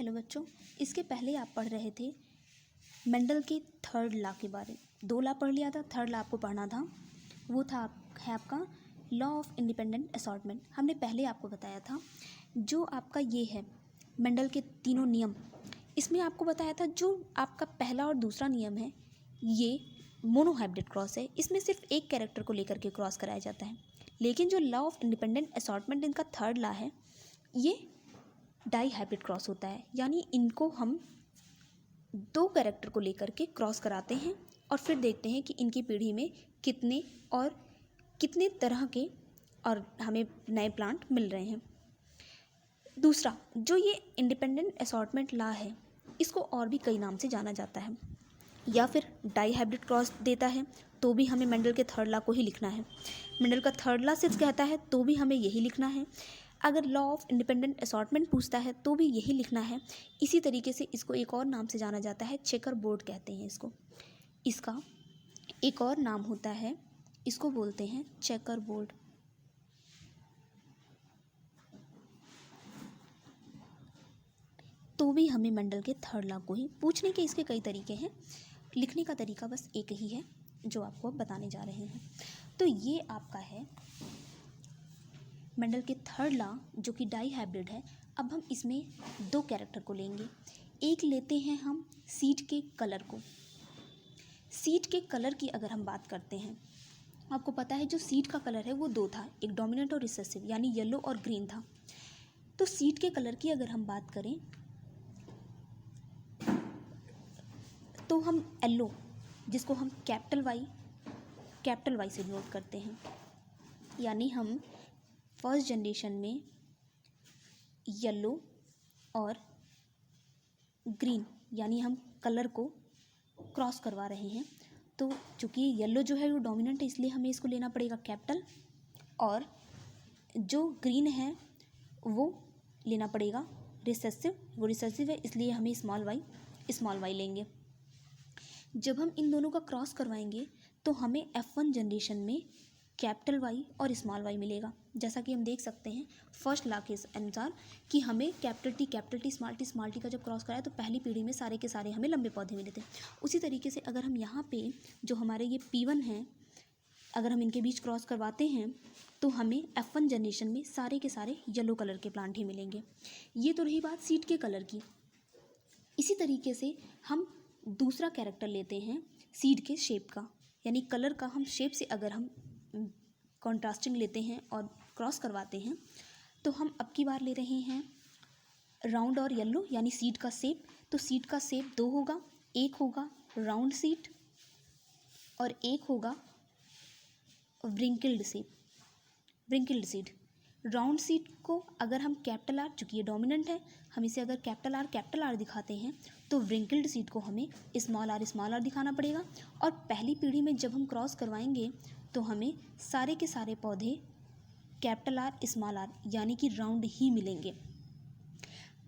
Hello बच्चों, इसके पहले आप पढ़ रहे थे मेंडल के थर्ड लॉ के बारे में। 2 लॉ पढ़ लिया था, थर्ड लॉ आपको पढ़ना था। वो था है आपका लॉ ऑफ इंडिपेंडेंट असॉर्टमेंट। हमने पहले आपको बताया था जो आपका ये है मेंडल के तीनों नियम, इसमें आपको बताया था जो आपका पहला और दूसरा नियम है ये मोनोहाइब्रिड क्रॉस है। इसमें सिर्फ एक कैरेक्टर को लेकर के क्रॉस कराया जाता है। लेकिन जो लॉ ऑफ इंडिपेंडेंट असॉर्टमेंट इनका थर्ड लॉ है ये डाई हाइब्रिड क्रॉस होता है, यानी इनको हम 2 कैरेक्टर को लेकर के क्रॉस कराते हैं और फिर देखते हैं कि इनकी पीढ़ी में कितने तरह के और हमें नए प्लांट मिल रहे हैं। दूसरा जो ये इंडिपेंडेंट असॉर्टमेंट लॉ है इसको और भी कई नाम से जाना जाता है, या फिर डाई हाइब्रिड क्रॉस देता है तो भी हमें मेंडल के थर्ड लॉ को ही लिखना है। मेंडल का थर्ड लॉ सिर्फ कहता है तो भी हमें यही लिखना है। अगर लॉ ऑफ इंडिपेंडेंट असॉर्टमेंट पूछता है तो भी यही लिखना है। इसी तरीके से इसको एक और नाम से जाना जाता है, चेकर बोर्ड कहते हैं इसको। इसका एक और नाम होता है, इसको बोलते हैं चेकर बोर्ड। तो भी हमें मेंडल के थर्ड लॉ को ही पूछने के इसके कई तरीके हैं, लिखने का तरीका बस एक ही है जो आपको अब बताने जा रहे हैं। तो ये आपका है मेंडल के थर्ड लॉ जो कि डाई हाइब्रिड है। अब हम इसमें 2 कैरेक्टर को लेंगे। एक लेते हैं हम सीड के कलर को। सीड के कलर की अगर हम बात करते हैं, आपको पता है जो सीड का कलर है वो 2 था, एक डोमिनेंट और रिसेसिव, यानी येलो और ग्रीन था। तो सीड के कलर की अगर हम बात करें तो हम येलो, जिसको हम कैपिटल वाई से डिनोट करते हैं, यानी हम फर्स्ट जनरेशन में येलो और ग्रीन यानी हम कलर को क्रॉस करवा रहे हैं। तो चूँकि येलो जो है वो डोमिनेंट है इसलिए हमें इसको लेना पड़ेगा कैपिटल, और जो ग्रीन है वो लेना पड़ेगा रिसेसिव। वो रिसेसिव है इसलिए हमें स्मॉल वाई लेंगे। जब हम इन दोनों का क्रॉस करवाएंगे तो हमें F1 जनरेशन में कैपिटल वाई और स्मॉल वाई मिलेगा। जैसा कि हम देख सकते हैं फर्स्ट लॉ के अनुसार कि हमें कैपिटल टी स्मॉल टी का जब क्रॉस कराया तो पहली पीढ़ी में सारे के सारे हमें लंबे पौधे मिले थे। उसी तरीके से अगर हम यहाँ पे जो हमारे ये P1 हैं, अगर हम इनके बीच क्रॉस करवाते हैं तो हमें F1 जनरेशन में सारे के सारे येलो कलर के प्लांट ही मिलेंगे। ये तो रही बात सीड के कलर की। इसी तरीके से हम दूसरा कैरेक्टर लेते हैं सीड के शेप का, यानी कलर का हम शेप से अगर हम कॉन्ट्रास्टिंग लेते हैं और क्रॉस करवाते हैं तो हम अब की बार ले रहे हैं राउंड और येलो, यानी सीड का शेप। तो सीड का शेप 2 होगा, एक होगा राउंड सीड और एक होगा व्रिंकल्ड सीड। राउंड सीड को अगर हम कैपिटल आर, चूँकि ये डोमिनेंट है, हम इसे अगर कैपिटल आर दिखाते हैं तो व्रिंकल्ड सीड को हमें स्मॉल आर दिखाना पड़ेगा। और पहली पीढ़ी में जब हम क्रॉस करवाएंगे तो हमें सारे के सारे पौधे कैपिटल आर स्मॉल आर यानी कि राउंड ही मिलेंगे।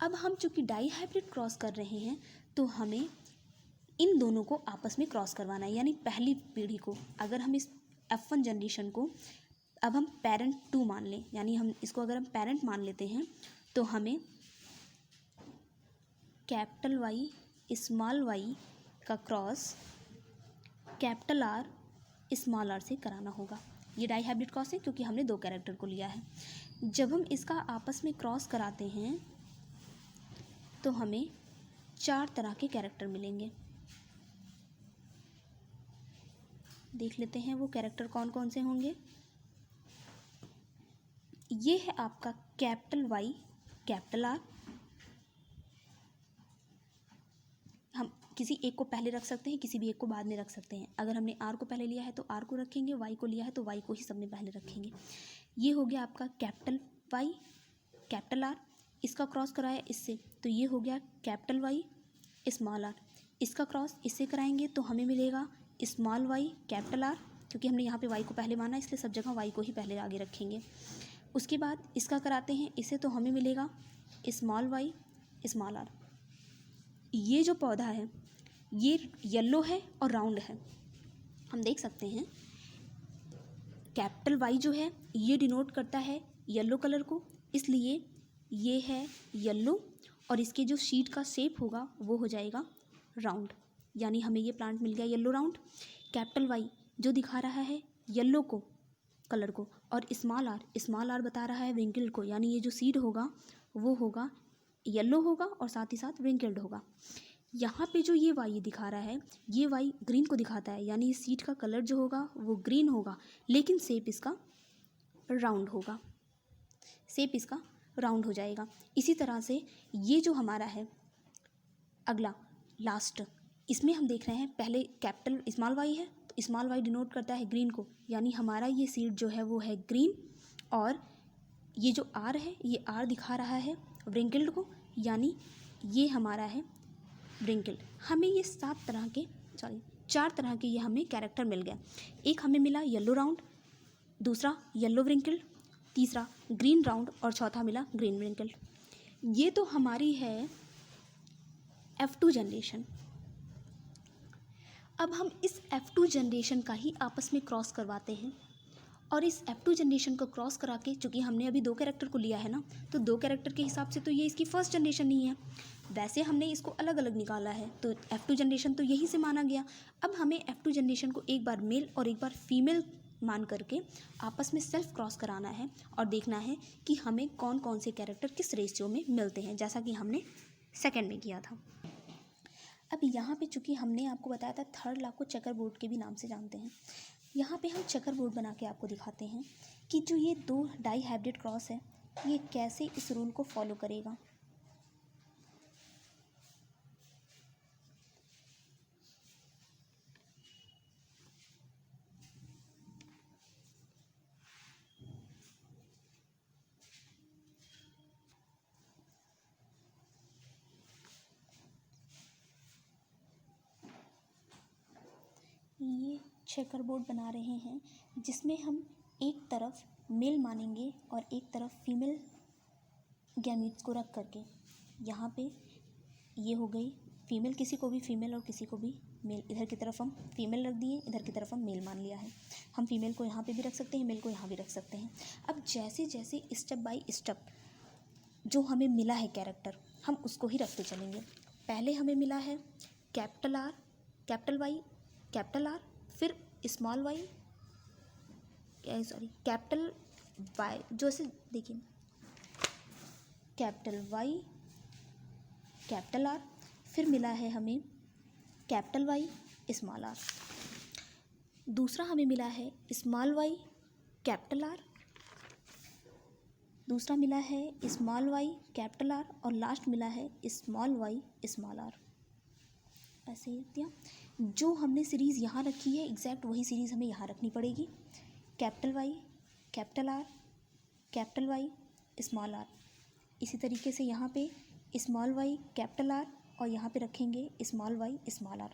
अब हम चूँकि डाई हाइब्रिड क्रॉस कर रहे हैं तो हमें इन दोनों को आपस में क्रॉस करवाना है, यानी पहली पीढ़ी को अगर हम इस F1 जनरेशन को अब हम पेरेंट 2 मान लें, यानी हम इसको अगर हम पेरेंट मान लेते हैं तो हमें कैपिटल वाई स्मॉल वाई का cross capital R small R से कराना होगा। ये डाई हाइब्रिड क्रॉस है क्योंकि हमने 2 कैरेक्टर को लिया है। जब हम इसका आपस में क्रॉस कराते हैं तो हमें 4 तरह के कैरेक्टर मिलेंगे। देख लेते हैं वो कैरेक्टर कौन कौन से होंगे। ये है आपका कैपिटल वाई कैपिटल आर। हम किसी एक को पहले रख सकते हैं, किसी भी एक को बाद में रख सकते हैं। अगर हमने आर को पहले लिया है तो आर को रखेंगे, वाई को लिया है तो वाई को ही सबने पहले रखेंगे। ये हो गया आपका कैपिटल वाई कैपिटल आर। इसका क्रॉस कराया इससे तो ये हो गया कैपिटल वाई स्मॉल आर। इसका क्रॉस इससे कराएंगे तो हमें मिलेगा स्मॉल वाई कैपिटल आर। क्योंकि हमने यहाँ पे वाई को पहले माना इसलिए सब जगह वाई को ही पहले आगे रखेंगे। उसके बाद इसका कराते हैं इसे तो हमें मिलेगा स्मॉल वाई स्मॉल आर। ये जो पौधा है ये येलो है और राउंड है। हम देख सकते हैं कैपिटल वाई जो है ये डिनोट करता है येलो कलर को, इसलिए ये है येलो और इसके जो शीट का शेप होगा वो हो जाएगा राउंड, यानी हमें ये प्लांट मिल गया येलो राउंड। कैपिटल वाई जो दिखा रहा है येलो को, कलर को, और स्मॉल आर बता रहा है विंकल्ड को, यानी ये जो सीड होगा वो होगा येलो होगा और साथ ही साथ विंकल्ड होगा। यहाँ पे जो ये वाई दिखा रहा है ये वाई ग्रीन को दिखाता है, यानी इस सीड का कलर जो होगा वो ग्रीन होगा, लेकिन शेप इसका राउंड होगा, शेप इसका राउंड हो जाएगा। इसी तरह से ये जो हमारा है अगला लास्ट, इसमें हम देख रहे हैं पहले कैपिटल स्मॉल वाई है तो स्मॉल वाई डिनोट करता है ग्रीन को, यानी हमारा ये सीड जो है वो है ग्रीन, और ये जो आर है ये आर दिखा रहा है व्रिंकल्ड को, यानी ये हमारा है व्रिंकल्ड। हमें ये चार तरह के ये हमें कैरेक्टर मिल गए। एक हमें मिला येलो राउंड, दूसरा येलो व्रिंकल्ड, तीसरा ग्रीन राउंड और चौथा मिला ग्रीन व्रिंकल्ड। ये तो हमारी है F2 जनरेशन। अब हम इस F2 जनरेशन का ही आपस में क्रॉस करवाते हैं, और इस F2 जनरेशन को क्रॉस करा के, चूँकि हमने अभी 2 कैरेक्टर को लिया है ना, तो 2 कैरेक्टर के हिसाब से तो ये इसकी फर्स्ट जनरेशन नहीं है, वैसे हमने इसको अलग अलग निकाला है तो F2 जनरेशन तो यहीं से माना गया। अब हमें F2 जनरेशन को एक बार मेल और एक बार फीमेल मान करके आपस में सेल्फ क्रॉस कराना है और देखना है कि हमें कौन कौन से कैरेक्टर किस रेशियो में मिलते हैं, जैसा कि हमने सेकेंड में किया था। अब यहाँ पे चूँकि हमने आपको बताया था थर्ड लॉ को चेकर बोर्ड के भी नाम से जानते हैं, यहाँ पे हम चेकर बोर्ड बना के आपको दिखाते हैं कि जो ये 2 डाई हाइब्रिड क्रॉस है ये कैसे इस रूल को फॉलो करेगा। ये चेकर बोर्ड बना रहे हैं जिसमें हम एक तरफ मेल मानेंगे और एक तरफ फीमेल गैमीट्स को रख करके, यहाँ पे ये हो गई फीमेल, किसी को भी फीमेल और किसी को भी मेल, इधर की तरफ हम फीमेल रख दिए, इधर की तरफ हम मेल मान लिया है। हम फीमेल को यहाँ पे भी रख सकते हैं, मेल को यहाँ भी रख सकते हैं। अब जैसे जैसे स्टेप बाय स्टेप जो हमें मिला है कैरेक्टर हम उसको ही रखते चलेंगे। पहले हमें मिला है capital R, capital Y, capital R, फिर स्मॉल वाई, कैपिटल वाई, जो ऐसे देखिए कैपिटल वाई, कैपिटल आर, फिर मिला है हमें कैपिटल वाई, स्मॉल आर। दूसरा हमें मिला है स्मॉल वाई, कैपिटल आर, दूसरा मिला है स्मॉल वाई, कैपिटल आर, और लास्ट मिला है स्मॉल वाई, स्मॉल आर। ऐसे ही दिया। जो हमने सीरीज़ यहाँ रखी है एग्जैक्ट वही सीरीज़ हमें यहाँ रखनी पड़ेगी। Capital Y, capital R, capital Y, small R. इसी तरीके से यहाँ पे स्मॉल वाई, कैपिटल आर, और यहाँ पे रखेंगे स्मॉल वाई, स्मॉल आर।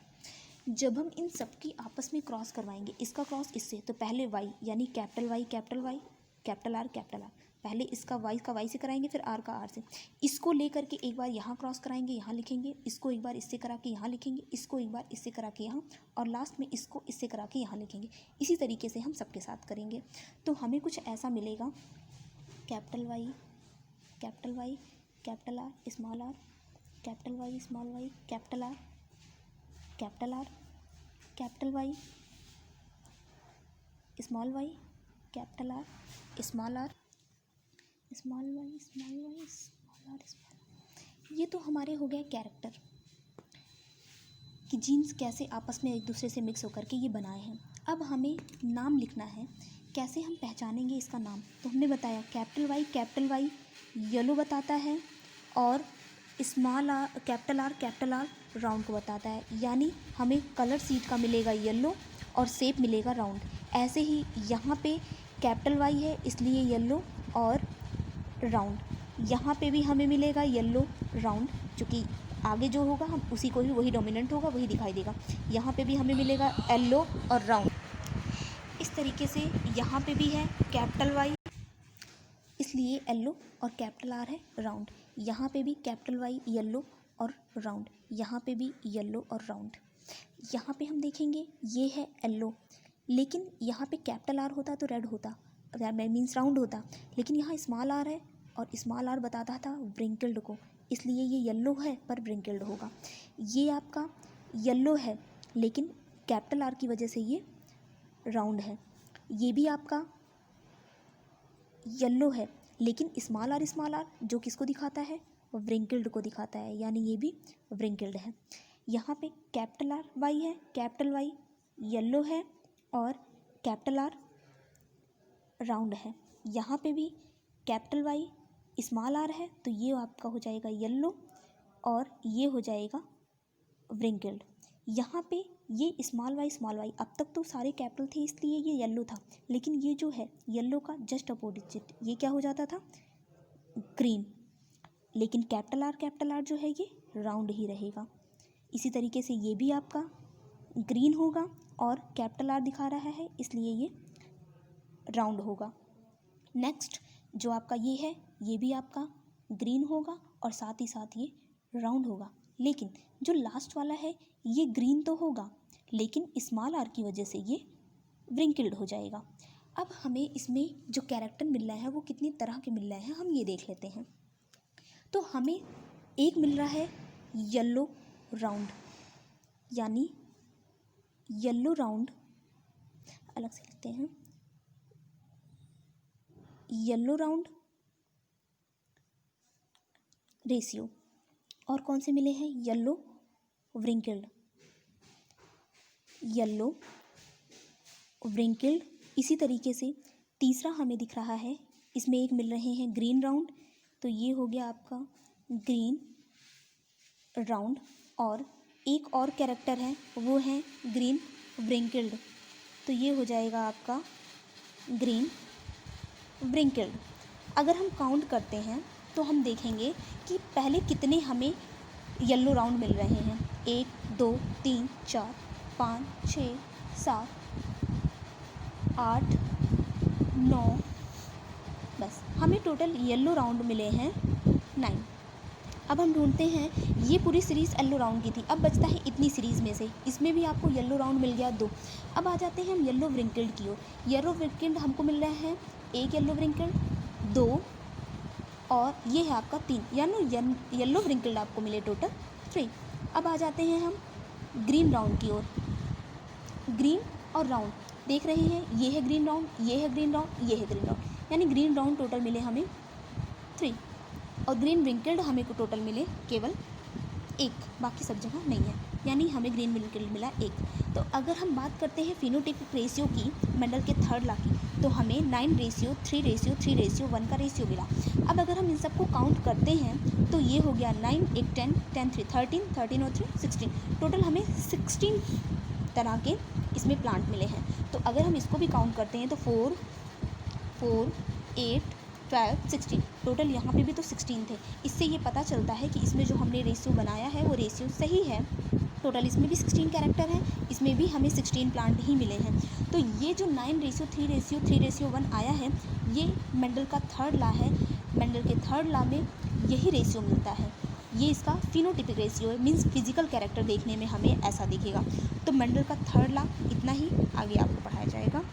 जब हम इन सब की आपस में क्रॉस करवाएंगे, इसका क्रॉस इससे, तो पहले वाई यानी capital Y, capital Y, capital R, capital R, पहले इसका वाई का वाई से कराएंगे, फिर आर का आर से। इसको लेकर के एक बार यहाँ क्रॉस कराएंगे, यहाँ लिखेंगे, इसको एक बार इससे करा के यहाँ लिखेंगे, इसको एक बार इससे करा के यहाँ, और लास्ट में इसको इससे करा के यहाँ लिखेंगे। इसी तरीके से हम सबके साथ करेंगे तो हमें कुछ ऐसा मिलेगा। Capital Y, capital Y, capital R, small R, capital Y, small Y, capital R, capital R, capital Y, small Y, capital R, small R, small Y, small Y, small R, small. ये तो हमारे हो गए character कि jeans कैसे आपस में एक दूसरे से मिक्स होकर के ये बनाए हैं। अब हमें नाम लिखना है, कैसे हम पहचानेंगे इसका नाम। तो हमने बताया कैपिटल वाई येलो बताता है, और small R, capital R round को बताता है, यानी हमें कलर सीट का मिलेगा येलो और शेप मिलेगा राउंड। ऐसे ही यहाँ पे कैपिटल वाई है इसलिए येलो और राउंड, यहाँ पे भी हमें मिलेगा येलो राउंड, क्योंकि आगे जो होगा हम उसी को ही, वही डोमिनेंट होगा वही दिखाई देगा। यहाँ पे भी हमें मिलेगा येलो और राउंड। इस तरीके से यहाँ पे भी है कैपिटल वाई इसलिए येलो और कैपिटल आर है राउंड। यहाँ पे भी कैपिटल वाई येलो और राउंड, यहाँ पे भी येलो और राउंड। यहाँ पे हम देखेंगे ये है येलो, लेकिन यहाँ पे कैपिटल आर होता तो रेड होता, मीन्स राउंड होता, लेकिन यहाँ स्मॉल आर है और स्मॉल आर बताता था व्रिंकल्ड को, इसलिए ये येलो है पर व्रिंकल्ड होगा। ये आपका येलो है लेकिन कैपिटल आर की वजह से ये राउंड है। ये भी आपका येलो है लेकिन स्मॉल आर जो किसको दिखाता है, व्रिंकल्ड को दिखाता है, यानी ये भी व्रिंकल्ड है। यहाँ पे कैपिटल आर वाई है, कैपिटल वाई येलो है और कैपिटल आर राउंड है। यहाँ पे भी कैपिटल वाई स्मॉल आर है, तो ये आपका हो जाएगा येलो और ये हो जाएगा व्रिंकल्ड। यहाँ पे ये स्मॉल वाई, अब तक तो सारे कैपिटल थे इसलिए ये येलो था, लेकिन ये जो है येलो का जस्ट अपोजिट ये क्या हो जाता था, ग्रीन। लेकिन कैपिटल आर जो है ये राउंड ही रहेगा। इसी तरीके से ये भी आपका ग्रीन होगा और कैपिटल आर दिखा रहा है इसलिए ये राउंड होगा। नेक्स्ट जो आपका ये है ये भी आपका ग्रीन होगा और साथ ही साथ ये राउंड होगा। लेकिन जो लास्ट वाला है ये ग्रीन तो होगा लेकिन स्मॉल आर की वजह से ये व्रिंकल्ड हो जाएगा। अब हमें इसमें जो कैरेक्टर मिल रहा है वो कितनी तरह के मिल रहे हैं हम ये देख लेते हैं। तो हमें एक मिल रहा है येलो राउंड, यानी येलो राउंड अलग से लिखते हैं, येलो राउंड रेशियो। और कौन से मिले हैं, येलो व्रिंकल्ड, येलो व्रिंकल्ड। इसी तरीके से तीसरा हमें दिख रहा है, इसमें एक मिल रहे हैं ग्रीन राउंड, तो ये हो गया आपका ग्रीन राउंड। और एक और कैरेक्टर है वो है ग्रीन व्रिंकल्ड, तो ये हो जाएगा आपका ग्रीन व्रिंकल्ड। अगर हम काउंट करते हैं तो हम देखेंगे कि पहले कितने हमें येलो राउंड मिल रहे हैं, 1 2 3 4 5 6 7 8 9, बस हमें टोटल येलो राउंड मिले हैं 9। अब हम ढूंढते हैं, ये पूरी सीरीज़ येलो राउंड की थी, अब बचता है इतनी सीरीज़ में से, इसमें भी आपको येलो राउंड मिल गया 2। अब आ जाते हैं हम येलो व्रिंकल्ड की ओर। येलो व्रिंकल्ड हमको मिल रहे हैं 1 येलो व्रिंकल्ड, 2 और ये है आपका 3, यानी येलो व्रिंकल्ड आपको मिले टोटल 3। अब आ जाते हैं हम ग्रीन राउंड की ओर। ग्रीन और राउंड देख रहे हैं, ये है ग्रीन राउंड, ये है ग्रीन राउंड, ये है ग्रीन राउंड, यानी ग्रीन राउंड टोटल मिले हमें 3 और ग्रीन व्रिंकल्ड हमें को टोटल मिले केवल 1, बाकी सब जगह नहीं है, यानी हमें ग्रीन व्रिंकल्ड मिला 1। तो अगर हम बात करते हैं फिनोटाइपिक रेशियो की मेंडल के थर्ड लॉ की, तो हमें 9:3:3:1 का रेशियो मिला। अब अगर हम इन सबको काउंट करते हैं तो ये हो गया 9 1 10 10 3 13 13 और 3 16, टोटल हमें 16 तरह के इसमें प्लांट मिले हैं। तो अगर हम इसको भी काउंट करते हैं तो 4 4 8 12 16, टोटल यहाँ पे भी तो 16 थे। इससे ये पता चलता है कि इसमें जो हमने रेशियो बनाया है वो रेशियो सही है। टोटल इसमें भी 16 कैरेक्टर हैं, इसमें भी हमें 16 प्लांट ही मिले हैं। तो ये जो 9:3:3:1 आया है ये मेंडल का थर्ड लॉ है। मेंडल के थर्ड लॉ में यही रेशियो मिलता है, ये इसका फिनोटाइपिक रेशियो है, मीन्स फिजिकल कैरेक्टर देखने में हमें ऐसा दिखेगा। तो मेंडल का थर्ड लॉ इतना ही, आगे आपको पढ़ाया जाएगा।